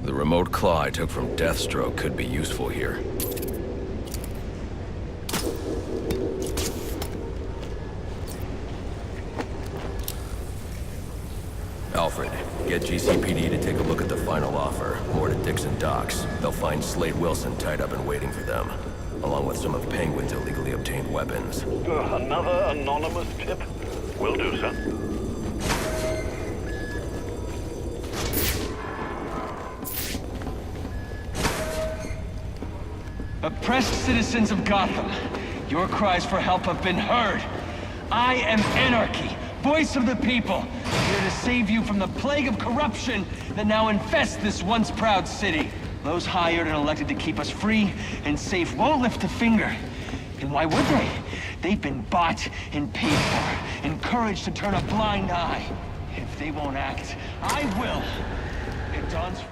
The remote claw I took from Deathstroke could be useful here. Alfred, get GCPD to take a look at the final offer. More to Dixon Docks. They'll find Slade Wilson tied up and waiting for them, along with some of Penguin's illegally obtained weapons. Another anonymous tip? Will do, sir. Oppressed citizens of Gotham, your cries for help have been heard. I am Anarchy, voice of the people, here to save you from the plague of corruption that now infests this once proud city. Those hired and elected to keep us free and safe won't lift a finger. And why would they? They've been bought and paid for, encouraged to turn a blind eye. If they won't act, I will. It dawns for...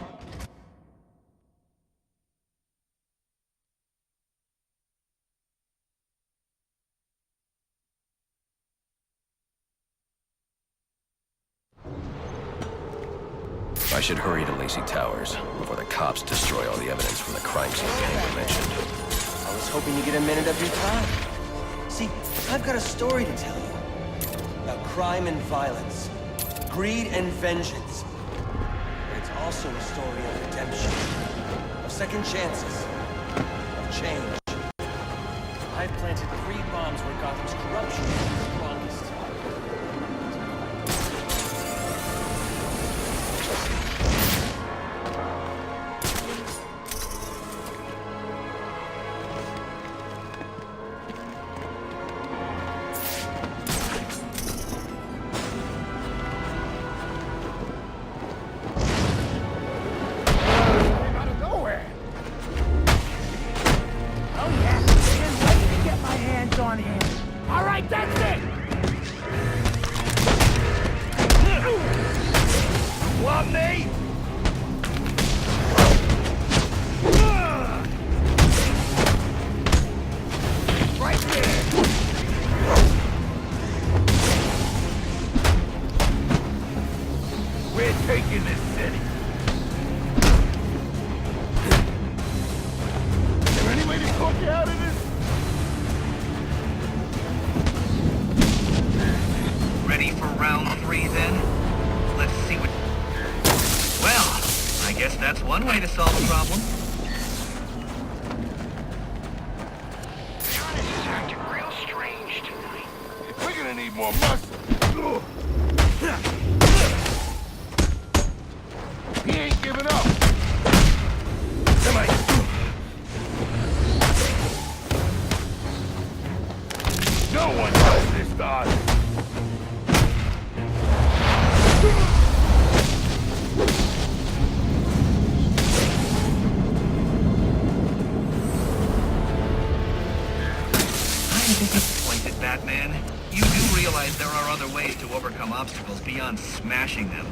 I should hurry to Lacey Towers before the cops destroy all the evidence from the crime scene Penguin mentioned. I was hoping to get a minute of your time. See, I've got a story to tell you. About crime and violence. Greed and vengeance. But it's also a story of redemption. Of second chances. Of change. I've planted 3 bombs where Gotham's corruption is the strongest. Ready for round 3 then? Let's see what... Well, I guess that's one way to solve a problem. It's acting real strange tonight. We're gonna need more muscle. He ain't giving up. Come on. No one does this, God. Disappointed, Batman. You do realize there are other ways to overcome obstacles beyond smashing them.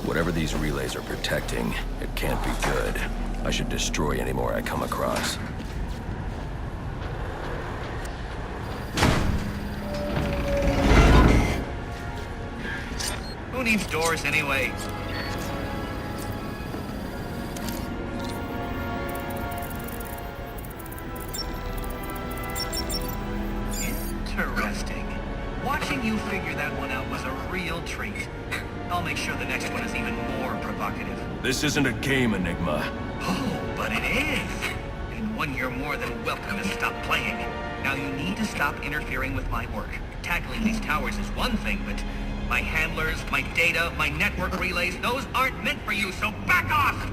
Whatever these relays are protecting, it can't be good. I should destroy any more I come across. Who needs doors anyway? Interesting. Watching you figure that one out was a real treat. I'll make sure the next one is even more provocative. This isn't a game, Enigma. Oh, but it is. And one you're more than welcome to stop playing. Now you need to stop interfering with my work. Tackling these towers is one thing, but my handlers, my data, my network relays, those aren't meant for you, so back off!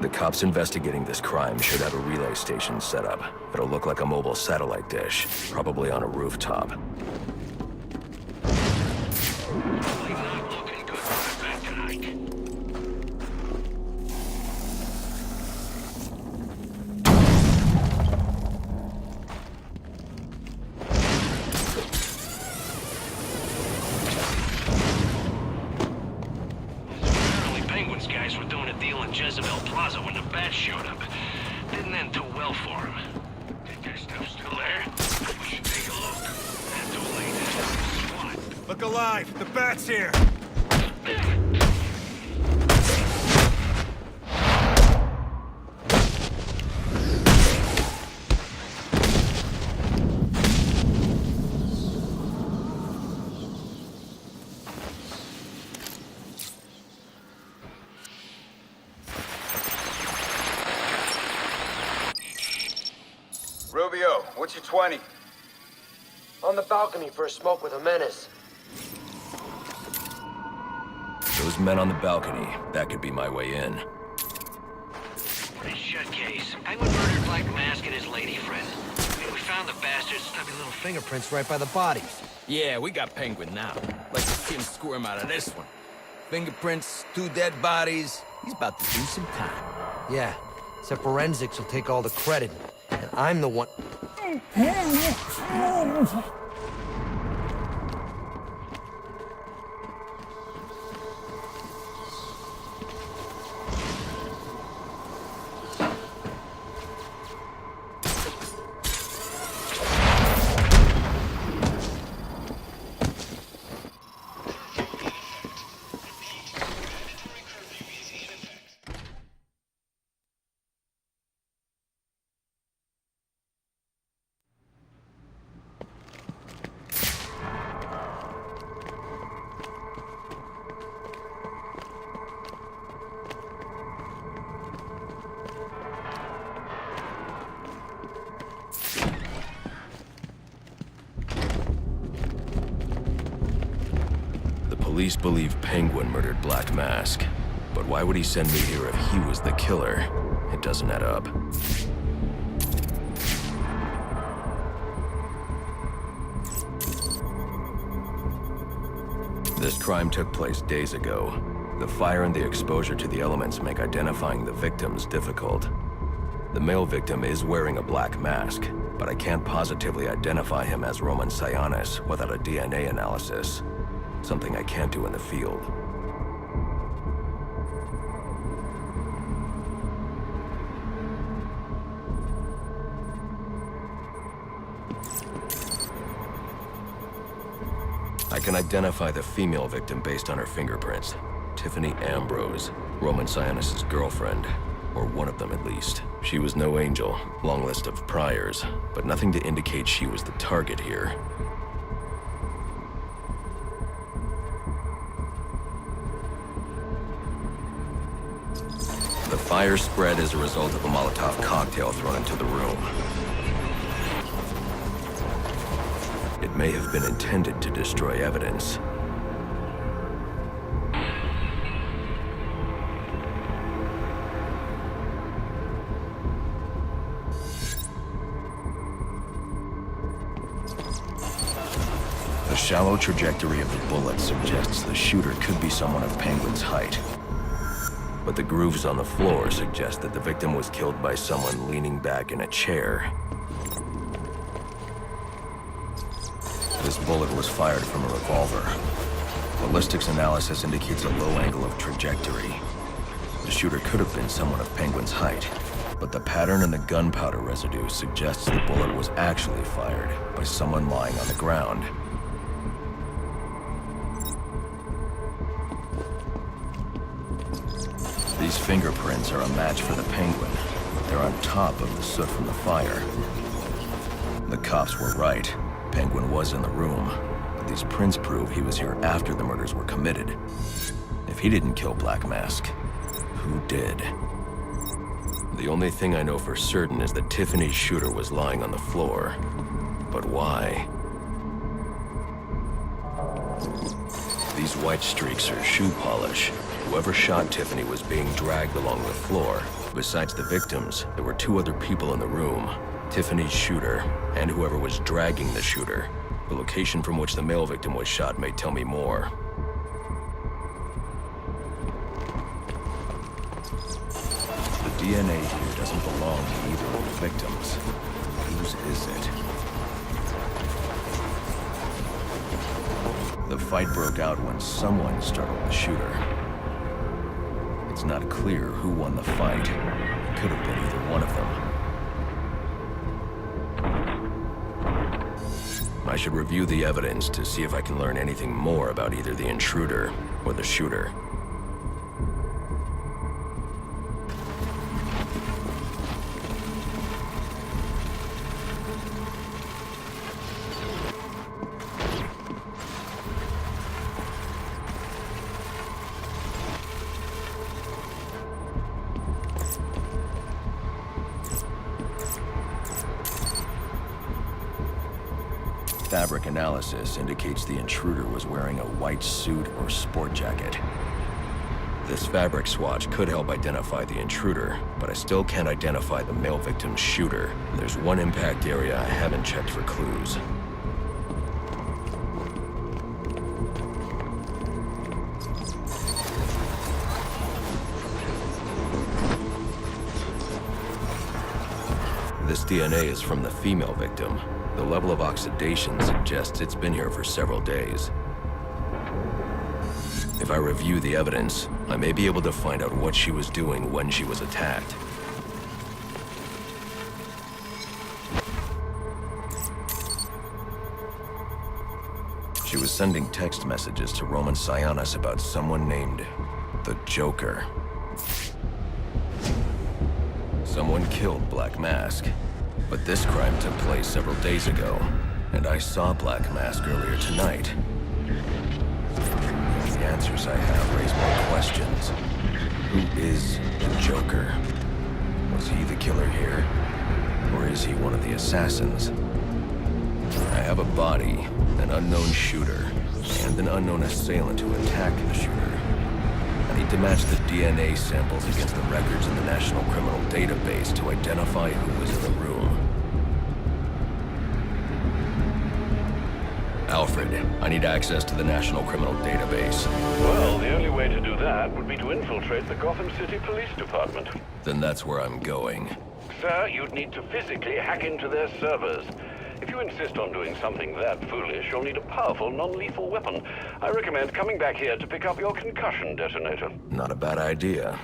The cops investigating this crime should have a relay station set up. It'll look like a mobile satellite dish, probably on a rooftop. Probably not looking good for the back tonight. Apparently Penguin's guys were doing a deal in Jezebel Plaza when the bats showed up. Didn't end too well for him. Think their stuff still there? We should take a look. Not too late. SWAT. Look alive! The bat's here! Rubio, what's your 20? On the balcony for a smoke with a menace. Those men on the balcony, that could be my way in. Pretty shut case. Penguin murdered Black Mask and his lady friend. And we found the bastards' stubby little fingerprints right by the bodies. Yeah, we got Penguin now. Like to see him squirm out of this one. Fingerprints, 2 dead bodies. He's about to do some time. Yeah, except forensics will take all the credit. And I'm the one... Police believe Penguin murdered Black Mask. But why would he send me here if he was the killer? It doesn't add up. This crime took place days ago. The fire and the exposure to the elements make identifying the victims difficult. The male victim is wearing a black mask, but I can't positively identify him as Roman Sionis without a DNA analysis. Something I can't do in the field. I can identify the female victim based on her fingerprints. Tiffany Ambrose, Roman Sionis' girlfriend, or one of them at least. She was no angel, long list of priors, but nothing to indicate she was the target here. The fire spread as a result of a Molotov cocktail thrown into the room. It may have been intended to destroy evidence. The shallow trajectory of the bullet suggests the shooter could be someone of Penguin's height. But the grooves on the floor suggest that the victim was killed by someone leaning back in a chair. This bullet was fired from a revolver. Ballistics analysis indicates a low angle of trajectory. The shooter could have been someone of Penguin's height, but the pattern in the gunpowder residue suggests the bullet was actually fired by someone lying on the ground. These fingerprints are a match for the Penguin. They're on top of the soot from the fire. The cops were right. Penguin was in the room, but these prints prove he was here after the murders were committed. If he didn't kill Black Mask, who did? The only thing I know for certain is that Tiffany's shooter was lying on the floor. But why? These white streaks are shoe polish. Whoever shot Tiffany was being dragged along the floor. Besides the victims, there were 2 other people in the room. Tiffany's shooter, and whoever was dragging the shooter. The location from which the male victim was shot may tell me more. The DNA here doesn't belong to either of the victims. Whose is it? The fight broke out when someone startled the shooter. It's not clear who won the fight. It could have been either one of them. I should review the evidence to see if I can learn anything more about either the intruder or the shooter. Fabric analysis indicates the intruder was wearing a white suit or sport jacket. This fabric swatch could help identify the intruder, but I still can't identify the male victim's shooter. There's one impact area I haven't checked for clues. This DNA is from the female victim. The level of oxidation suggests it's been here for several days. If I review the evidence, I may be able to find out what she was doing when she was attacked. She was sending text messages to Roman Sionis about someone named the Joker. Someone killed Black Mask. But this crime took place several days ago, and I saw Black Mask earlier tonight. The answers I have raise more questions. Who is the Joker? Was he the killer here? Or is he one of the assassins? I have a body, an unknown shooter, and an unknown assailant who attacked the shooter. I need to match the DNA samples against the records in the National Criminal Database to identify who was in the room. Alfred, I need access to the National Criminal Database. Well, the only way to do that would be to infiltrate the Gotham City Police Department. Then that's where I'm going. Sir, you'd need to physically hack into their servers. If you insist on doing something that foolish, you'll need a powerful, non-lethal weapon. I recommend coming back here to pick up your concussion detonator. Not a bad idea.